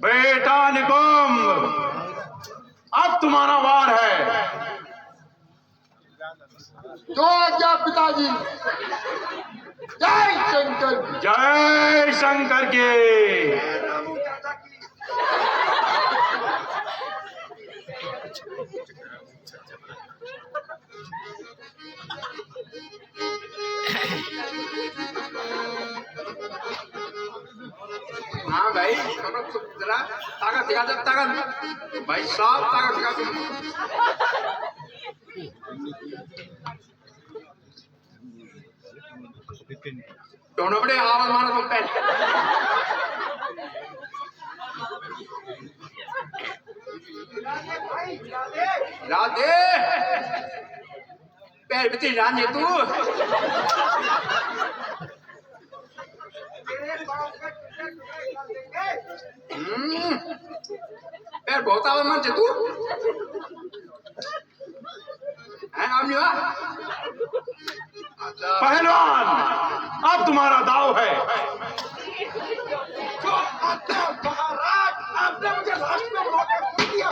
बेटा निकुंभ, अब तुम्हारा वार है। जो आज्ञा पिताजी। जय शंकर। जय शंकर के। हाँ भाई, जरा ताकत दिखा दे, ताकत भाई साहब, ताकत दिखा दे। दोनों बड़े आवाज मारो तुम पहले। राधे पैर बिती रानी तू। पैर बहुत आवाज मार तू है पहलवान, अब तुम्हारा दाव है। महाराज, आपने मुझे लास्ट में मौका खो दिया।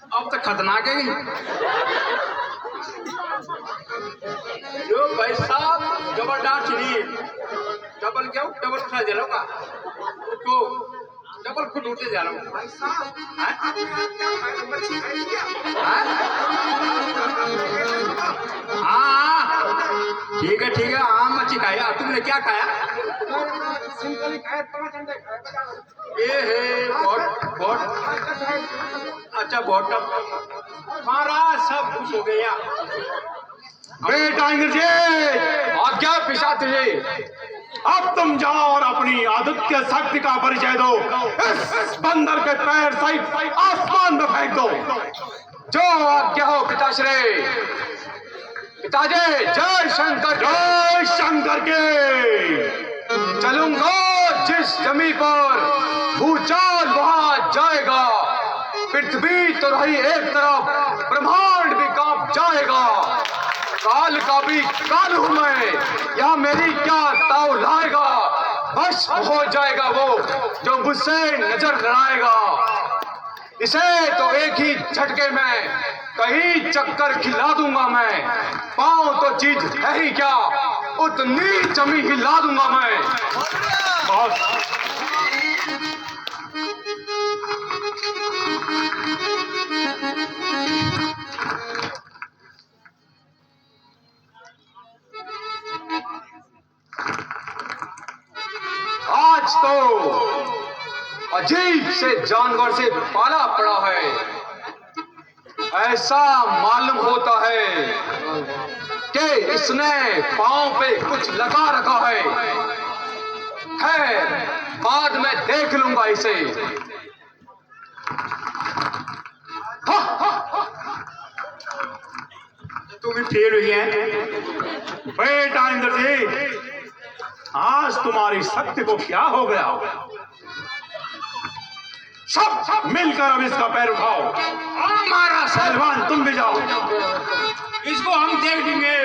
अब तो खतरनाक है। जो भाई साहब जबरदार चलिए, डबल क्या डबल उठा दे का तो डबल फुट उठे जा रहा हूँ भाई साहब। हाँ ठीक है आम मच्छी खाया। तुमने क्या खाया? सिंपली खाया, 5 अंडे खाए। ये है बहुत अच्छा, बहुत महाराज सब खुश हो गया। बेटा इंद्रजीत, और क्या पिछा तुझे? अब तुम जाओ और अपनी आदित्य शक्ति का परिचय दो। इस बंदर के पैर सहित आसमान में फेंक दो। जो आज्ञा हो पिताश्री। पिताजी जय शंकर, जय शंकर के। चलूंगा जिस जमीन पर भूचाल वहां जाएगा। पृथ्वी तो रही एक तरफ, ब्रह्मांड भी कांप जाएगा। काल का भी काल हूं मैं, या मेरी क्या ताव लाएगा। बस हो जाएगा वो जो मुझसे नजर लड़ाएगा। इसे तो एक ही झटके में कहीं चक्कर खिला दूंगा मैं। पाँव तो चीज है ही क्या, उतनी जमी हिला दूंगा मैं। आज तो अजीब से जानवर से पाला पड़ा है। ऐसा मालूम होता है कि इसने पांव पे कुछ लगा रखा है। खैर बाद में देख लूंगा इसे। तुम फेल हुई है। बेटा इंद्रजीत, आज तुम्हारी शक्ति को क्या हो गया? सब मिलकर अब इसका पैर उठाओ। हमारा पहलवान तुम भी जाओ, इसको हम देख लेंगे।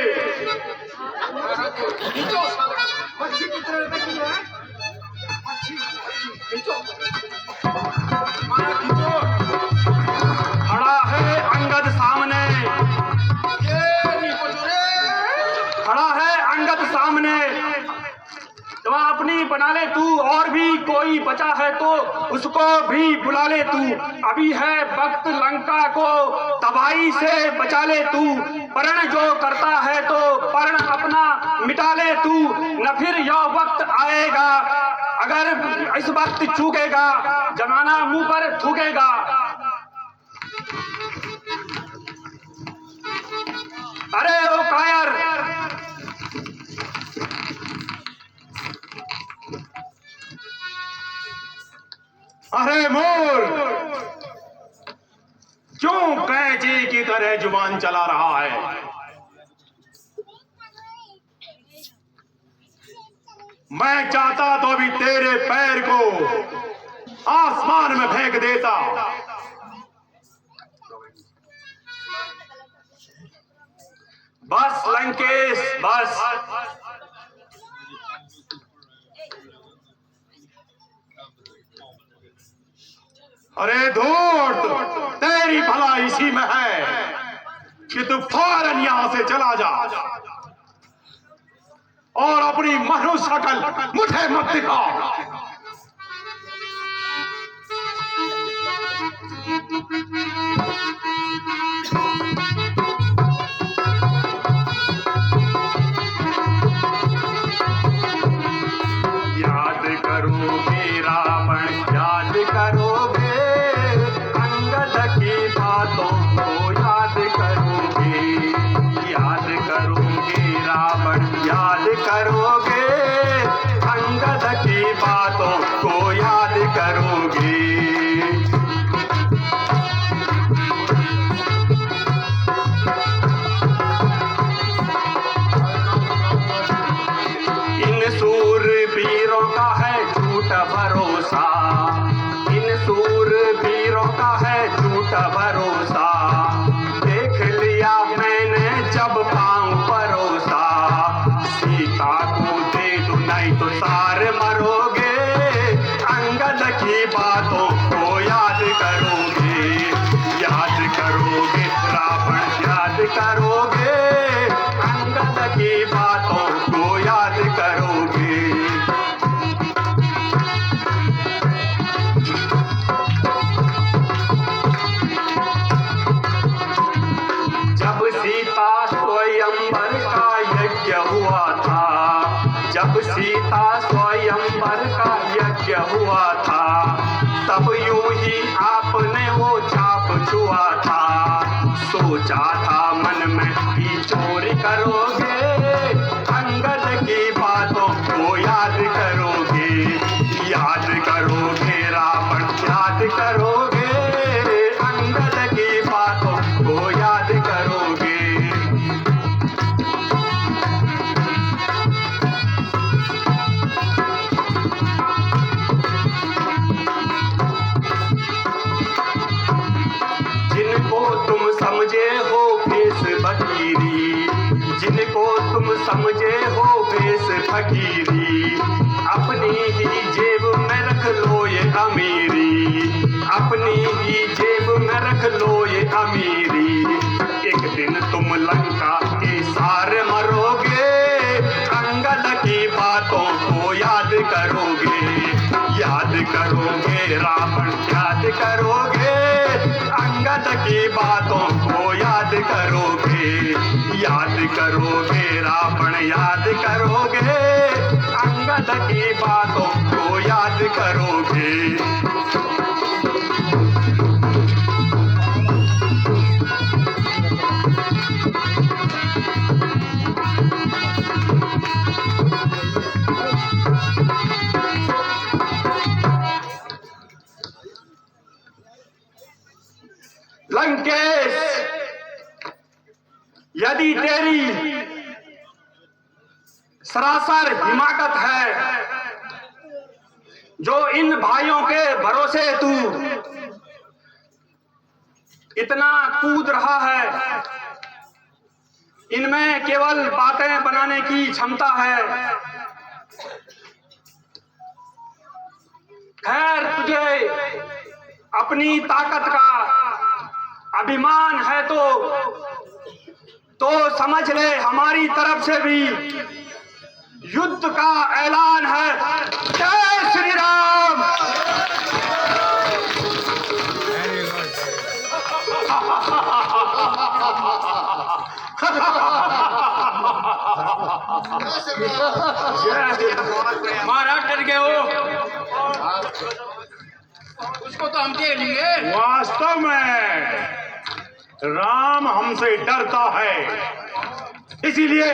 खड़ा है अंगद सामने, खड़ा है अंगद सामने। तो अपनी बना ले तू, और भी कोई बचा है तो उसको भी बुला ले तू। अभी है वक्त लंका को तबाही से बचा ले तू। पर्ण जो करता है तो पर्ण अपना मिटा ले तू। न फिर यह वक्त आएगा, अगर इस वक्त चूकेगा जमाना मुंह पर थूकेगा। अरे ओ कायर, अरे मोर, क्यों कैची की तरह जुबान चला रहा है? मैं चाहता तो अभी तेरे पैर को आसमान में फेंक देता। बस लंकेश बस, अरे धूर्त, तेरी भला इसी में है कि तू फौरन यहां से चला जा और अपनी मनुष्य शकल मुझे मत दिखा। याद करोगे रावण, याद करोगे अंगद की बातों को, याद करोगे, याद करोगे रावण, याद करोगे अंगद की बातों को, याद करोगे। भरोसा, इन सूरवीरों का है झूठा भरोसा, देख लिया मैंने जब पांव परोसा, सीता को दे दो नहीं तो सारे मरोगे, अंगद की बातों को याद करोगे, याद करोगे रावण, याद करोगे अंगद की बातों को, याद करोगे। स्वयंवर का यज्ञ हुआ था, जब सीता स्वयंवर का यज्ञ हुआ था, तब यूं ही आपने वो चाप छुआ था, सोचा था मन में कि चोरी करोगे, अंगद की बातों को याद करोगे, याद करोगे रावण, याद करोगे अंगद की बातों को, याद करोगे। तुम समझे हो भेष फकीरी, जिनको तुम समझे हो भेष फकीरी, अपनी ही जेब में रख लो ये अमीरी, अपनी ही जेब में रख लो ये अमीरी, एक दिन तुम लंका के सारे मरोगे, अंगद की बातों को याद करोगे, याद करोगे रावण, याद करोगे अंगद की बातों को, याद करोगे, याद करोगे रावण, याद करोगे अंगद की बातों को, याद करोगे। लंकेश, यदि तेरी सरासर हिमाकत है, जो इन भाइयों के भरोसे तू इतना कूद रहा है, इनमें केवल बातें बनाने की क्षमता है, खैर तुझे अपनी ताकत का अभिमान है तो समझ ले हमारी तरफ से भी युद्ध का ऐलान है। जय श्री राम। महाराज डर गए हो, उसको तो हम दे लेंगे। वास्तव में राम हमसे डरता है, इसीलिए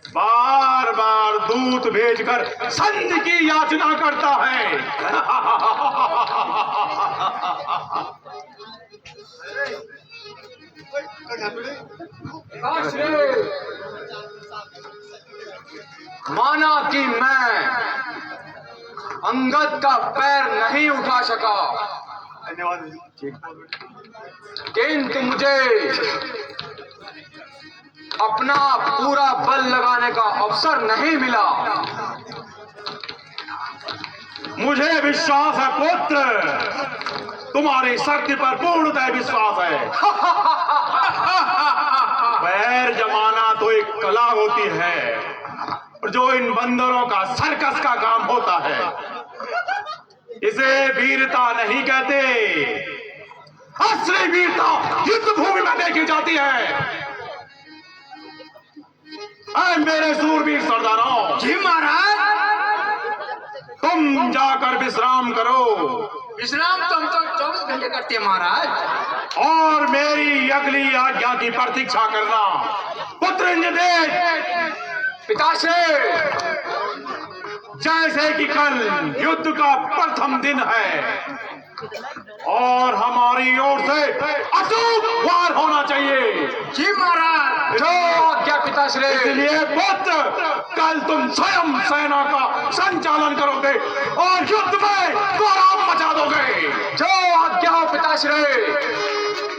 बार बार दूत भेजकर संधि की याचना करता है। माना कि मैं अंगद का पैर नहीं उठा सका, किंतु मुझे अपना पूरा बल लगाने का अवसर नहीं मिला। मुझे विश्वास है पुत्र, तुम्हारी शक्ति पर पूर्णतः विश्वास है। पैर जमाना तो एक कला होती है, जो इन बंदरों का सर्कस का काम होता है। इसे वीरता नहीं कहते, असली वीरता युद्ध भूमि में देखी जाती है। ऐ मेरे सूरवीर सरदारों, जी महाराज। तुम जाकर विश्राम करो विश्राम तो हम तो 24 घंटे करते हैं महाराज। और मेरी अगली आज्ञा की प्रतीक्षा करना। पुत्र इंद्रदेव, पिताश्री, जैसे कि कल युद्ध का प्रथम दिन है और हमारी ओर से अचूक वार होना चाहिए। जी महाराज। जो आज्ञा पिताश्री। इसलिए पुत्र, कल तुम स्वयं सेना का संचालन करोगे और युद्ध में कोहराम मचा दोगे। जो आज्ञा हो पिताश्री।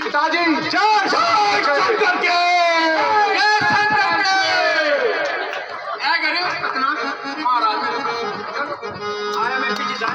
पिताजी जय जय शंकर के। जय शंकर के। ऐ गरीब कतना महाराज आया मैं पीछे जा